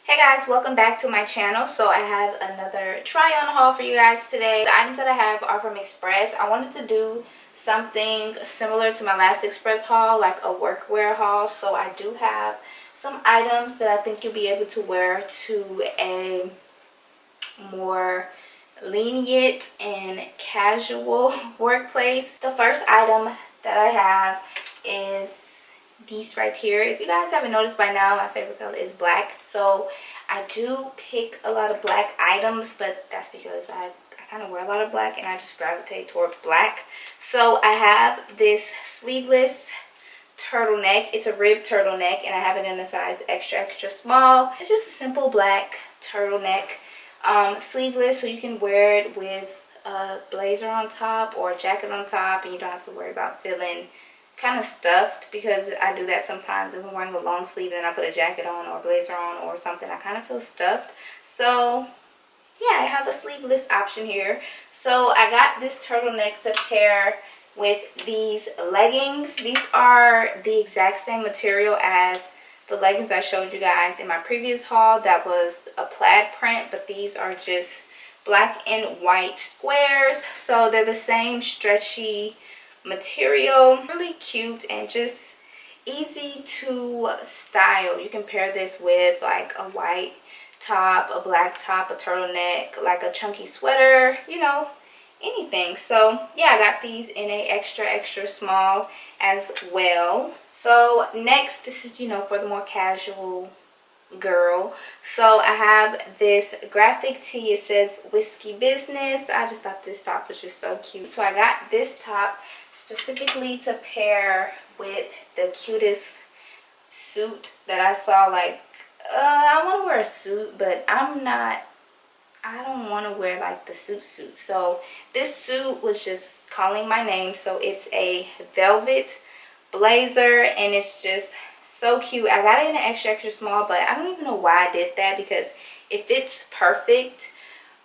Hey guys, welcome back to my channel. So I have another try on haul for you guys today. The items that I have are from Express. I wanted to do something similar to my last Express haul, like a workwear haul. So I do have some items that I think you'll be able to wear to a more lenient and casual workplace. The first item that I have is these right here. If you guys haven't noticed by now, my favorite color is black, so I do pick a lot of black items, but that's because I kind of wear a lot of black and I just gravitate towards black. So I have this sleeveless turtleneck. It's a rib turtleneck and I have it in a size extra small. It's just a simple black turtleneck, sleeveless, so you can wear it with a blazer on top or a jacket on top, and you don't have to worry about feeling kind of stuffed, because I do that sometimes. If I'm wearing a long sleeve and I put a jacket on or a blazer on or something, I kind of feel stuffed. So yeah, I have a sleeveless option here. So I got this turtleneck to pair with these leggings. These are the exact same material as the leggings I showed you guys in my previous haul. That was a plaid print, but these are just black and white squares. So they're the same stretchy material, really cute and just easy to style. You can pair this with like a white top, a black top, a turtleneck, like a chunky sweater, you know, anything. So yeah, I got these in a extra small as well. So next, this is, you know, for the more casual girl. So I have this graphic tee. It says Whiskey Business. I just thought this top was just so cute, so I got this top specifically to pair with the cutest suit that I saw. Like I want to wear a suit, but I don't want to wear like the suit. So this suit was just calling my name. So it's a velvet blazer and it's just so cute. I got it in an extra small, but I don't even know why I did that, because it fits perfect.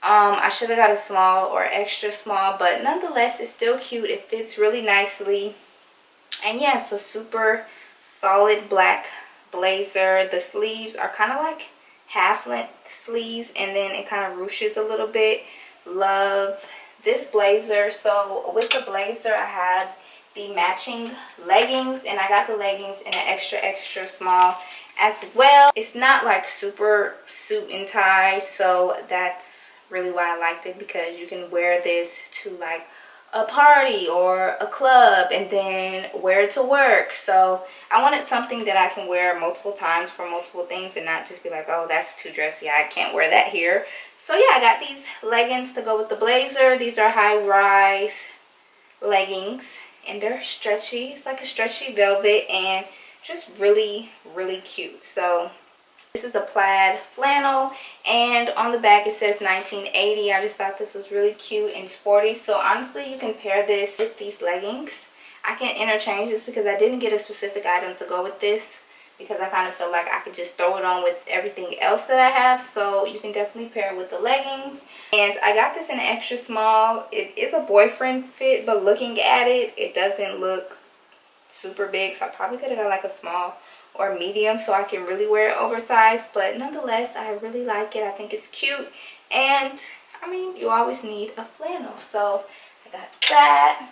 I should have got a small or extra small, but nonetheless it's still cute. It fits really nicely, and yeah, it's a super solid black blazer. The sleeves are kind of like half length sleeves, and then it kind of ruches a little bit. Love this blazer. So with the blazer I have the matching leggings, and I got the leggings in an extra small as well. It's not like super suit and tie, so that's really why I liked it, because you can wear this to like a party or a club and then wear it to work. So I wanted something that I can wear multiple times for multiple things and not just be like, oh, that's too dressy, I can't wear that here. So yeah, I got these leggings to go with the blazer. These are high-rise leggings and they're stretchy. It's like a stretchy velvet and just really cute. So this is a plaid flannel, and on the back it says 1980. I just thought this was really cute and sporty. So honestly, you can pair this with these leggings. I can interchange this because I didn't get a specific item to go with this, because I kind of feel like I could just throw it on with everything else that I have. So you can definitely pair it with the leggings. And I got this in an extra small. It is a boyfriend fit, but looking at it, it doesn't look super big, so I probably could have got like a small or medium so I can really wear it oversized. But nonetheless, I really like it. I think it's cute, and I mean, you always need a flannel, so I got that.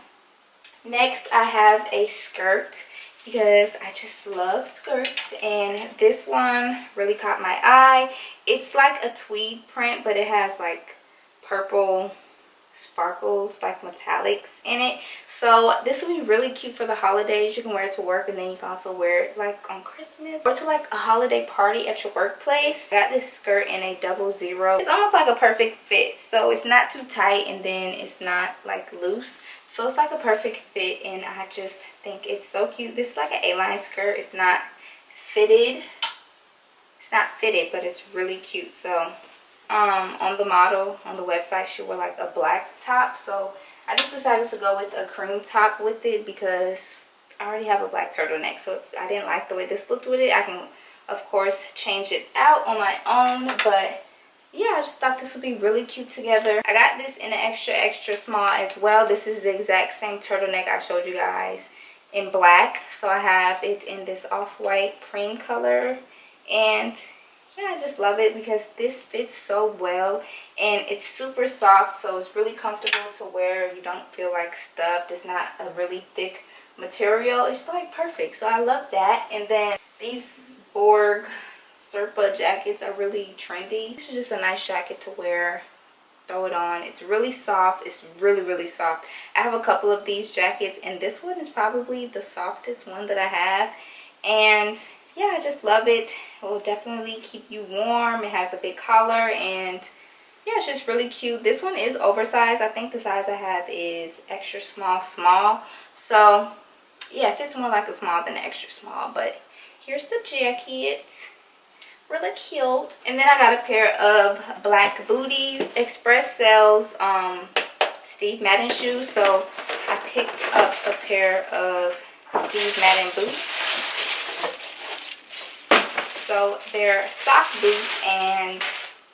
Next, I have a skirt, because I just love skirts, and this one really caught my eye. It's like a tweed print, but it has like purple sparkles, like metallics in it. So this will be really cute for the holidays. You can wear it to work, and then you can also wear it like on Christmas or to like a holiday party at your workplace. I got this skirt in a 00. It's almost like a perfect fit, so it's not too tight and then it's not like loose. So it's like a perfect fit, and I just think it's so cute. This is like an A-line skirt. It's not fitted. It's not fitted, but it's really cute. So on the model on the website, she wore like a black top, so I just decided to go with a cream top with it, because I already have a black turtleneck. So if I didn't like the way this looked with it, I can of course change it out on my own. But yeah, I just thought this would be really cute together. I got this in an extra small as well. This is the exact same turtleneck I showed you guys in black, so I have it in this off-white cream color. And yeah, I just love it because this fits so well and it's super soft, so it's really comfortable to wear. You don't feel like stuffed. It's not a really thick material. It's like perfect, so I love that. And then these Borg Serpa jackets are really trendy. This is just a nice jacket to wear. Throw it on. It's really soft. It's really soft. I have a couple of these jackets and this one is probably the softest one that I have. And yeah, I just love it. It will definitely keep you warm. It has a big collar and yeah, it's just really cute. This one is oversized. I think the size I have is extra small. So yeah, it fits more like a small than an extra small. But here's the jacket. Really cute. And then I got a pair of black booties. Express sells Steve Madden shoes, so I picked up a pair of Steve Madden boots. So they're sock boots and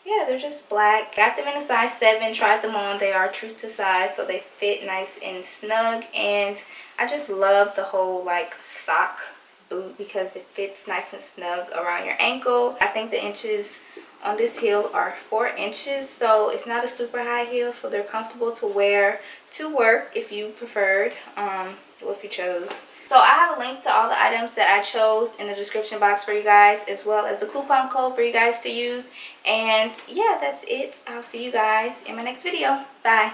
yeah, they're just black. Got them in a size 7, tried them on. They are true to size, so they fit nice and snug. And I just love the whole like sock boot because it fits nice and snug around your ankle. I think the inches on this heel are 4 inches, so it's not a super high heel, so they're comfortable to wear to work if you preferred, if you chose. So I have a link to all the items that I chose in the description box for you guys, as well as a coupon code for you guys to use. And yeah, that's it. I'll see you guys in my next video. Bye.